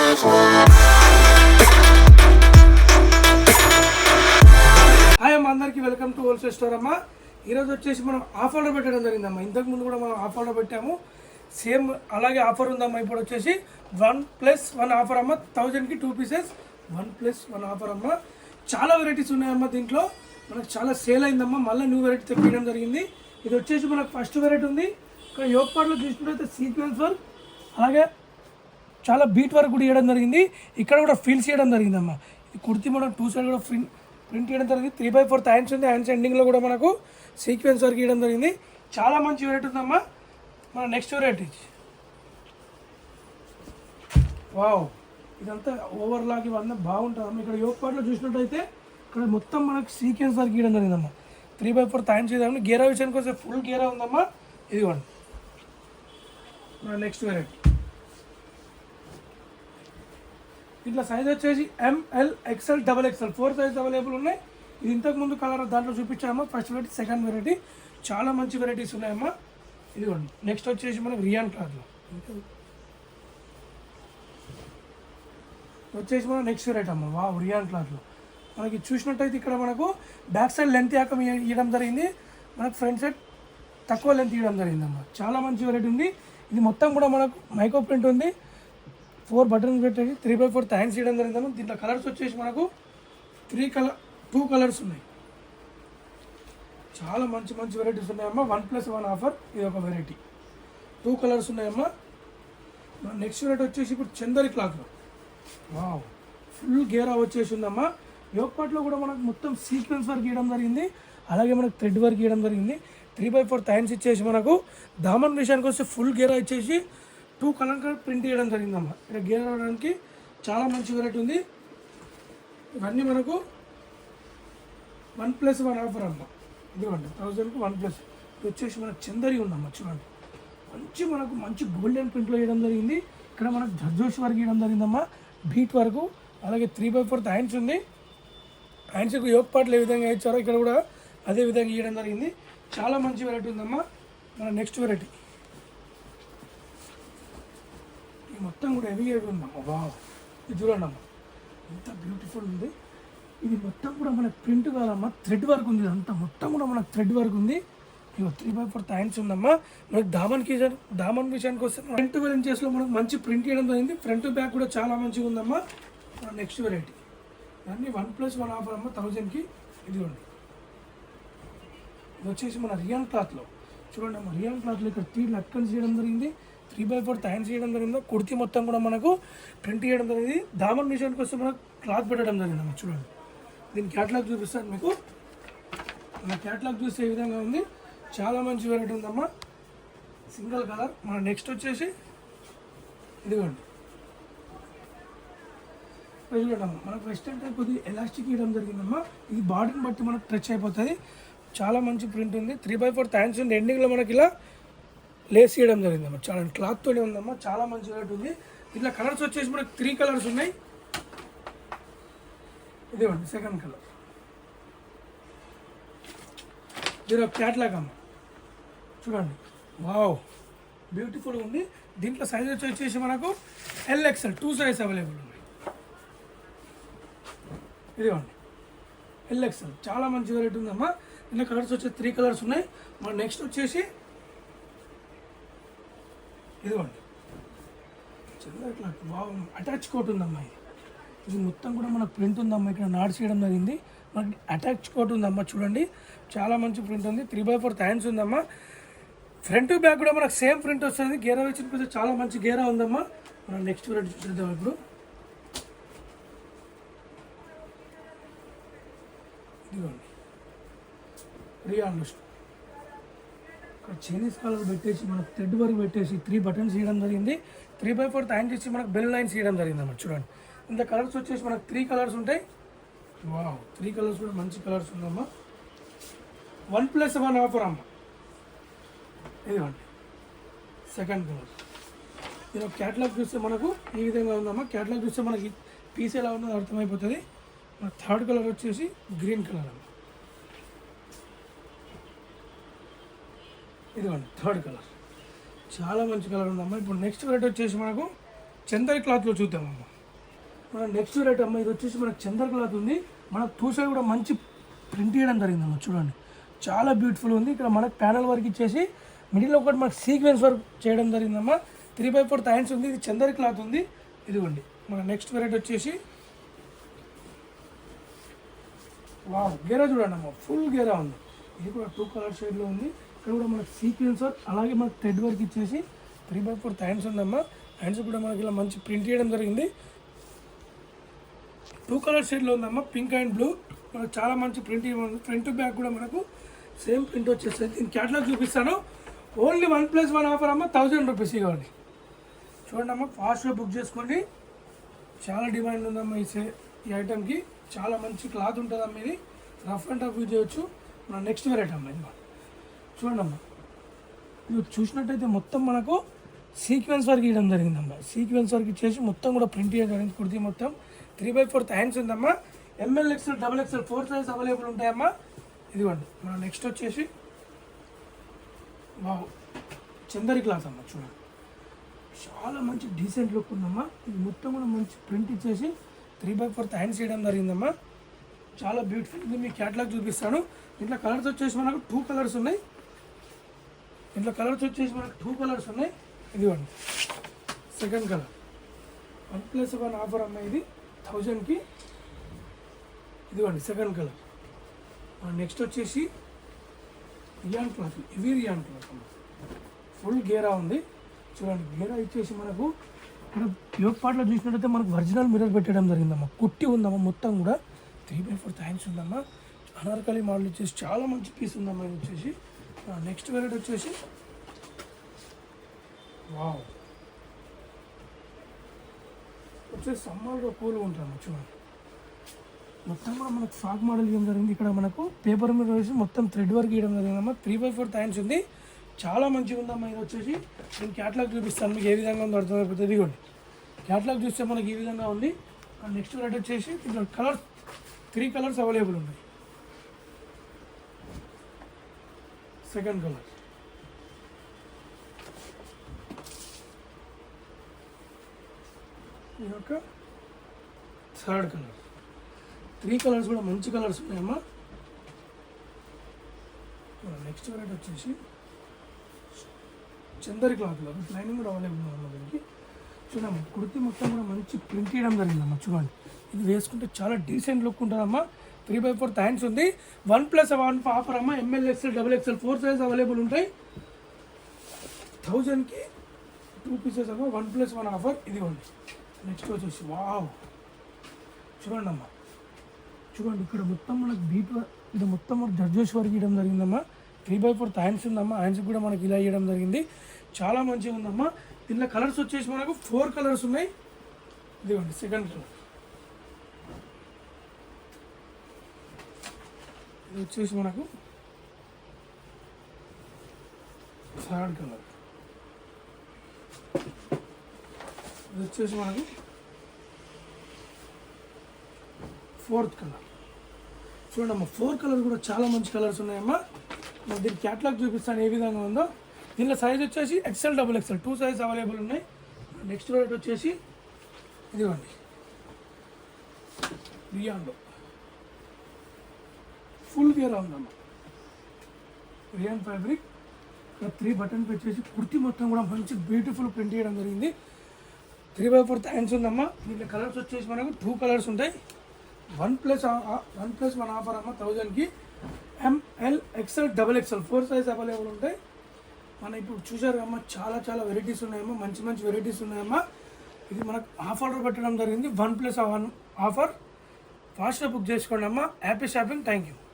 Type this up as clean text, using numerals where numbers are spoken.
Hi అమ్మ, అందరికీ welcome to wholesale store అమ్మ. ఈరోజు వచ్చేసి మనం ఆఫ్ ఆర్డర్ పెట్టడం జరిగిందమ్మా. ఇంతకుముందు కూడా మనం ఆఫ్ ఆర్డర్ పెట్టాము, సేమ్ అలాగే ఆఫర్ ఉందమ్మా. ఇప్పుడు వచ్చేసి 1+1 ఆఫర్ అమ్మ. 1000కి 2 పీసెస్ 1+1 ఆఫర్ అమ్మ. చాలా వెరైటీస్ ఉన్నాయమ్మా. దీంట్లో మనకు చాలా సేల్ అయిందమ్మా. మళ్ళీ న్యూ వెరైటీ తెప్పించడం జరిగింది. ఇది వచ్చేసి మనకు ఫస్ట్ వెరైటీ ఉంది. ఇక్కడ యోగ్ పార్ట్లో చూసుకుంటే సీక్వెన్స్ వర్క్, అలాగే చాలా బీట్ వర్క్ కూడా ఇవ్వడం జరిగింది. ఇక్కడ కూడా ఫిల్స్ చేయడం జరిగిందమ్మా. ఇది కుర్తి మనం 2 సైడ్ కూడా ప్రింట్ చేయడం జరిగింది. 3/4 హ్యాండ్స్ ఉంది. హ్యాండ్స్ ఎండింగ్లో కూడా మనకు సీక్వెన్స్ వర్క్ ఇవ్వడం జరిగింది. చాలా మంచి వెరైటీ ఉందమ్మా. మన నెక్స్ట్ వెరైటీ వావ్, ఇదంతా ఓవర్లాగ్ ఇవన్నీ బాగుంటుందమ్మా. ఇక్కడ యోగ్ పార్ట్లో చూసినట్టయితే ఇక్కడ మొత్తం మనకు సీక్వెన్స్ వర్క్ ఇవ్వడం జరిగిందమ్మా. 3/4 హ్యాండ్స్ ఇద్దామని గేరా విషయానికి వస్తే ఫుల్ గేరా ఉందమ్మా. ఇదిగోండి మన నెక్స్ట్ వెరైటీ. ఇట్లా సైజ్ వచ్చేసి ML XL XXL 4 size available ఉన్నాయి. ఇది ఇంతకుముందు కలర్ దాంట్లో చూపించామా. ఫస్ట్ వెరైటీ, సెకండ్ వెరైటీ, చాలా మంచి వెరైటీస్ ఉన్నాయమ్మా. ఇదిగోండి నెక్స్ట్ వచ్చేసి మనకు రియాన్ క్లాత్లో వచ్చేసి మన నెక్స్ట్ వెరైటీ అమ్మ. వా, రియాన్ క్లాత్లో మనకి చూసినట్టయితే ఇక్కడ మనకు బ్యాక్ సైడ్ లెంత్ యాకం ఇవ్వడం జరిగింది. మనకు ఫ్రంట్ సైడ్ తక్కువ లెంత్ ఇవ్వడం జరిగిందమ్మా. చాలా మంచి వెరైటీ ఉంది. ఇది మొత్తం కూడా మనకు మైక్రో ప్రింట్ ఉంది. 4 బటన్స్ పెట్టేసి 3/4 హ్యాండ్స్ ఇవ్వడం జరిగిందమ్మా. దీంట్లో కలర్స్ వచ్చేసి మనకు 2 కలర్స్ ఉన్నాయి. చాలా మంచి మంచి వెరైటీస్ ఉన్నాయమ్మా. 1+1 ఆఫర్. ఇది ఒక వెరైటీ. 2 కలర్స్ ఉన్నాయమ్మా. నెక్స్ట్ వెరైటీ వచ్చేసి ఇప్పుడు చందరి క్లాత్లో వావ్, ఫుల్ గేరా వచ్చేసి ఉందమ్మా. యోగ్ పార్ట్లో కూడా మనకు మొత్తం సీక్వెన్స్ వర్క్ ఇవ్వడం జరిగింది. అలాగే మనకు థ్రెడ్ వర్క్ ఇవ్వడం జరిగింది. 3/4 హ్యాండ్స్ ఇచ్చేసి మనకు దామన్ విషయానికి వస్తే ఫుల్ గేరా ఇచ్చేసి 2 కలర్ ప్రింట్ చేయడం జరిగిందమ్మా. ఇక్కడ గేర్ రావడానికి చాలా మంచి వెరైటీ ఉంది. ఇవన్నీ మనకు 1+1 ఆఫర్ అమ్మ. ఇదిగోండి 1000కి 1+. ఇది వచ్చేసి మనకు చందరి ఉందమ్మా. చూడండి మనకు మంచి గోల్డెన్ ప్రింట్లో వేయడం జరిగింది. ఇక్కడ మనకు జర్జోష్ వర్క్ ఇవ్వడం జరిగిందమ్మా. బీట్ వరకు, అలాగే 3/4 హ్యాండ్స్ ఉంది. హ్యాండ్స్కి యోగ్ పార్ట్లు ఏ విధంగా ఇచ్చారో ఇక్కడ కూడా అదే విధంగా ఇవ్వడం జరిగింది. చాలా మంచి వెరైటీ ఉందమ్మా. మన నెక్స్ట్ వెరైటీ మొత్తం కూడా హెవీ ఉందమ్మా. వావ్, ఇది చూడండి అమ్మా, ఎంత బ్యూటిఫుల్ ఉంది. ఇది మొత్తం కూడా మనకు ప్రింట్ కాదమ్మా, థ్రెడ్ వర్క్ ఉంది. అంతా మొత్తం కూడా మనకు థ్రెడ్ వర్క్ ఉంది. ఇక 3/4 హ్యాండ్స్ ఉందమ్మా. మనకు దామన్ విషయానికి వస్తే ఫ్రంట్ 12 ఇంచెస్లో మనకు మంచి ప్రింట్ చేయడం జరిగింది. ఫ్రంట్ బ్యాక్ కూడా చాలా మంచిగా ఉందమ్మా. నెక్స్ట్ వెరైటీ అన్నీ 1+1 ఆఫర్ అమ్మ. 1000కి. ఇదిగోండి ఇది వచ్చేసి మన రియాన్ క్లాత్లో చూడండి అమ్మ. రియాన్ క్లాత్లో ఇక్కడ 3 లట్కన్స్ చేయడం జరిగింది. 3/4 హ్యాండ్స్ చేయడం జరిగింది. కుర్తి మొత్తం కూడా మనకు ప్రింట్ చేయడం జరిగింది. దామన్ విషయానికి వస్తే మనకు క్లాత్ పెట్టడం జరిగిందమ్మా. చూడండి దీని క్యాటలాగ్ చూపిస్తాను మీకు. మన క్యాటలాగ్ చూస్తే ఏ విధంగా ఉంది. చాలా మంచి వెరైటీ ఉందమ్మా. Single colour. మన నెక్స్ట్ వచ్చేసి ఇదిగోండి చూడమ్మా. మనకు వెస్టర్న్ టైప్ కొద్దిగా ఎలాస్టిక్ ఇవ్వడం జరిగిందమ్మా. ఇది బాడీని బట్టి మనకు టచ్ అయిపోతుంది. చాలా మంచి ప్రింట్ ఉంది. 3/4 హ్యాండ్స్ ఉంది. ఎండింగ్లో మనకి ఇలా లేస్ చేయడం జరిగిందమ్మా. చాలా క్లాత్తోనే ఉందమ్మా. చాలా మంచి వెరైటీ ఉంది. ఇట్లా కలర్స్ వచ్చేసి మనకు 3 కలర్స్ ఉన్నాయి. ఇదిగోండి సెకండ్ కలర్. దీని క్యాట్లాగ్ అమ్మ. చూడండి వావ్, బ్యూటిఫుల్ ఉంది. దీంట్లో సైజ్ వచ్చేసి మనకు LXL 2 సైజ్ అవైలబుల్ ఉన్నాయి. ఇదిగోండి LXL చాలా మంచి వెరైటీ ఉందమ్మా. దీంట్లో కలర్స్ వచ్చేసి 3 కలర్స్ ఉన్నాయి. మన నెక్స్ట్ వచ్చేసి ఇదిగోండి Chanderi cloth. Wow, attach coat ఉందమ్మా. ఇది మొత్తం కూడా మనకు ప్రింట్ ఉందమ్మా. ఇక్కడ నాట్ చేయడం జరిగింది. మనకి అటాచ్ కోట్ ఉందమ్మా. చూడండి చాలా మంచి ప్రింట్ ఉంది. 3/4 హ్యాండ్స్ ఉందమ్మా. ఫ్రంట్ బ్యాక్ కూడా మనకు సేమ్ ప్రింట్ వస్తుంది. గేరా వచ్చి చాలా మంచి గేరా ఉందమ్మా. మనం నెక్స్ట్ వెరైటీ చూద్దాం ఇప్పుడు. ఇదిగోండి రియాన్ ఇక్కడ చైనీస్ కలర్ పెట్టేసి మనకు థ్రెడ్ వర్క్ పెట్టేసి 3 బటన్స్ ఇవ్వడం జరిగింది. 3/4 హ్యాండ్స్ ఇచ్చి మనకు బెల్ లైన్స్ ఇవ్వడం జరిగిందమ్మా. చూడండి ఇంత కలర్స్ వచ్చేసి మనకు 3 కలర్స్ ఉంటాయి. వావ్, 3 కలర్స్ కూడా మంచి కలర్స్ ఉందమ్మా. 1+1 ఆఫర్ అమ్మ. ఇదిగోండి సెకండ్ కలర్. దీని క్యాటలాగ్ చూస్తే మనకు ఈ విధంగా ఉందమ్మా. క్యాటలాగ్ చూస్తే మనకి పీస్ ఎలా ఉన్నదో అర్థమైపోతుంది. మన థర్డ్ కలర్ వచ్చేసి గ్రీన్ కలర్ అమ్మ. ఇదిగోండి థర్డ్ కలర్. చాలా మంచి కలర్ ఉందమ్మా. ఇప్పుడు నెక్స్ట్ వెరైటీ వచ్చేసి మనకు చందరి క్లాత్లో చూద్దామమ్మా. మన నెక్స్ట్ రేట్ అమ్మ, ఇది వచ్చేసి మనకు చందర్ క్లాత్ ఉంది. మనకు టూ సైడ్ కూడా మంచి ప్రింట్ చేయడం జరిగిందమ్మ. చూడండి చాలా బ్యూటిఫుల్ ఉంది. ఇక్కడ మనకు ప్యానల్ వర్క్ ఇచ్చేసి మిడిల్ ఒకటి మనకు సీక్వెన్స్ వర్క్ చేయడం జరిగిందమ్మా. 3/4 హ్యాండ్స్ ఉంది. ఇది చందర్ క్లాత్ ఉంది. ఇదిగోండి మన నెక్స్ట్ వెరైటీ వచ్చేసి వావ్, గేరా చూడండి అమ్మ, ఫుల్ గేరా ఉంది. ఇది కూడా 2 కలర్ షేడ్లో ఉంది. ఇక్కడ కూడా మనకు సీక్వెన్స్ వర్క్ అలాగే మనకు థ్రెడ్ వర్క్ ఇచ్చేసి 3/4 హ్యాండ్స్ ఉందమ్మా. హ్యాండ్స్ కూడా మనకి ఇలా మంచి ప్రింట్ చేయడం జరిగింది. 2 కలర్ షేడ్లో ఉందమ్మా, పింక్ అండ్ బ్లూ. మనకు చాలా మంచి ప్రింట్ ఉంది. ఫ్రంట్ బ్యాక్ కూడా మనకు సేమ్ ప్రింట్ వచ్చేస్తుంది. దీని క్యాటలాగ్ చూపిస్తాను. ఓన్లీ 1+1 ఆఫర్ అమ్మ, 1000 రూపీస్. ఇవ్వండి చూడండి అమ్మ, ఫాస్ట్గా బుక్ చేసుకోండి. చాలా డిమాండ్ ఉందమ్మా ఈ ఐటెంకి. చాలా మంచి క్లాత్ ఉంటుందమ్మా. ఇది రఫ్ అండ్ టఫ్ యూజ్ చేయొచ్చు. మన నెక్స్ట్ వెరైటీ అమ్మ, ఇది చూడండి అమ్మ. ఇది చూసినట్టయితే మొత్తం మనకు సీక్వెన్స్ వర్క్ ఇవ్వడం జరిగిందమ్మా. సీక్వెన్స్ వర్క్ ఇచ్చేసి మొత్తం కూడా ప్రింట్ చేయడం జరిగింది. కుర్తీ మొత్తం 3/4 హ్యాండ్స్ ఉందమ్మా. ML, XL, XXL 4 size available ఉంటాయమ్మా. ఇదిగోండి మన నెక్స్ట్ వచ్చేసి వావ్, చందరి క్లాత్ అమ్మ. చూడండి చాలా మంచి డీసెంట్ లుక్ ఉందమ్మా. ఇది మొత్తం కూడా మంచి ప్రింట్ ఇచ్చేసి 3/4 హ్యాండ్స్ చేయడం జరిగిందమ్మా. చాలా బ్యూటిఫుల్ ఉంది. మీ క్యాటలాగ్ చూపిస్తాను. ఇంట్లో కలర్స్ వచ్చేసి మనకు 2 కలర్స్ ఉన్నాయి. ఇదిగోండి సెకండ్ కలర్ 1+1 ఆఫర్ అమ్మ. ఇది 1000కి. ఇదిగోండి సెకండ్ కలర్. నెక్స్ట్ వచ్చేసి రియాన్ క్లాత్, ఇవి రియాన్ క్లాత్ అమ్మ. ఫుల్ గేరా ఉంది. చూడండి గేరా ఇచ్చేసి మనకు ఇక్కడ యోగ పాటలో చూసినట్టయితే మనకు ఒరిజినల్ మిర్రర్ పెట్టడం జరిగిందమ్మా. కుట్టి ఉందమ్మా. మొత్తం కూడా 3/4 హ్యాండ్స్ ఉందమ్మా. అనార్కలి మోడల్ ఇచ్చేసి చాలా మంచి పీస్ ఉందమ్మా. ఇది వచ్చేసి నెక్స్ట్ వెరైటీ వచ్చేసి వావ్, వచ్చేసి సమ్మర్లో కూల్గా ఉంటాము. చూడండి మొత్తం కూడా మనకు ఫ్రాక్ మోడల్ ఇవ్వడం జరిగింది. ఇక్కడ మనకు పేపర్ మీద వేసి మొత్తం థ్రెడ్ వర్క్ ఇవ్వడం జరిగిందమ్మా. 3/4 హ్యాండ్స్ ఉంది. చాలా మంచిగా ఉందమ్మా. ఇది వచ్చేసి నేను క్యాటలాగ్ చూపిస్తాను మీకు ఏ విధంగా ఉందో అర్థమైపోతుంది. ఇదిగోండి క్యాటలాగ్ చూస్తే మనకి ఈ విధంగా ఉంది. నెక్స్ట్ వెరైటీ వచ్చేసి దీంట్లో కలర్స్ 3 కలర్స్ అవైలబుల్ ఉన్నాయి. సెకండ్ కలర్, ఈ యొక్క థర్డ్ కలర్. 3 కలర్స్ కూడా మంచి కలర్స్ ఉన్నాయమ్మా. నెక్స్ట్ వెరైటీ వచ్చేసి చందరి క్లాత్లో లైనింగ్ కూడా అవైలబుల్ ఉందమ్మా. దీనికి చూడమ్మా, కుర్తీ మొత్తం కూడా మంచి ప్రింట్ చేయడం జరిగిందమ్మా. చూడండి ఇది వేసుకుంటే చాలా డీసెంట్ లుక్ ఉంటుందమ్మా. 3/4 హ్యాండ్స్ ఉంది. 1+1 ఆఫర్ అమ్మ. ML, XL, XXL 4 size available ఉంటాయి. 1000కి 2 పీసెస్ అమ్మ. 1+1 ఆఫర్. ఇదిగోండి నెక్స్ట్ వచ్చేసి వావ్, చూడండి అమ్మా. చూడండి ఇక్కడ మొత్తం మనకు డీప్, ఇది మొత్తం మనకు జర్జోష్ వర్క్ ఇవ్వడం జరిగిందమ్మా. 3/4 హ్యాండ్స్ ఉందమ్మా. హ్యాండ్స్ కూడా మనకి ఇలా ఇవ్వడం జరిగింది. చాలా మంచిగా ఉందమ్మా. దీనిలో కలర్స్ వచ్చేసి మనకు 4 కలర్స్ ఉన్నాయి. ఇదిగోండి సెకండ్ కలర్. ఇది వచ్చేసి మనకు థర్డ్ కలర్. ఇది వచ్చేసి మనకు 4th కలర్. చూడమ్మా 4 కలర్ కూడా చాలా మంచి కలర్స్ ఉన్నాయమ్మా. మరి దీని క్యాటలాగ్ చూపిస్తాను ఏ విధంగా ఉందో. దీనిలో సైజ్ వచ్చేసి XL, XXL 2 సైజ్ అవైలబుల్ ఉన్నాయి. నెక్స్ట్ రేట్ వచ్చేసి ఇదిగోండి రియాన్లో ఫుల్ గేర్ ఉందమ్మా. Rayon fabric. ఇక్కడ 3 బటన్స్ వచ్చేసి కుర్తీ మొత్తం కూడా మంచి బ్యూటిఫుల్ ప్రింట్ చేయడం జరిగింది. 3/4 హ్యాండ్స్ ఉందమ్మా. దీంట్లో కలర్స్ వచ్చేసి మనకు 2 కలర్స్ ఉంటాయి. 1+1 ఆఫర్ అమ్మ. 1000కి. ML, XL, XXL 4 size available ఉంటాయి. మనం ఇప్పుడు చూసారు అమ్మ, చాలా వెరైటీస్ ఉన్నాయమ్మా. మంచి వెరైటీస్ ఉన్నాయమ్మా. ఇది మనకు ఆఫర్ పెట్టడం జరిగింది. 1+1 ఆఫర్. ఫాస్ట్గా బుక్ చేసుకోండి అమ్మా. Happy shopping. Thank you.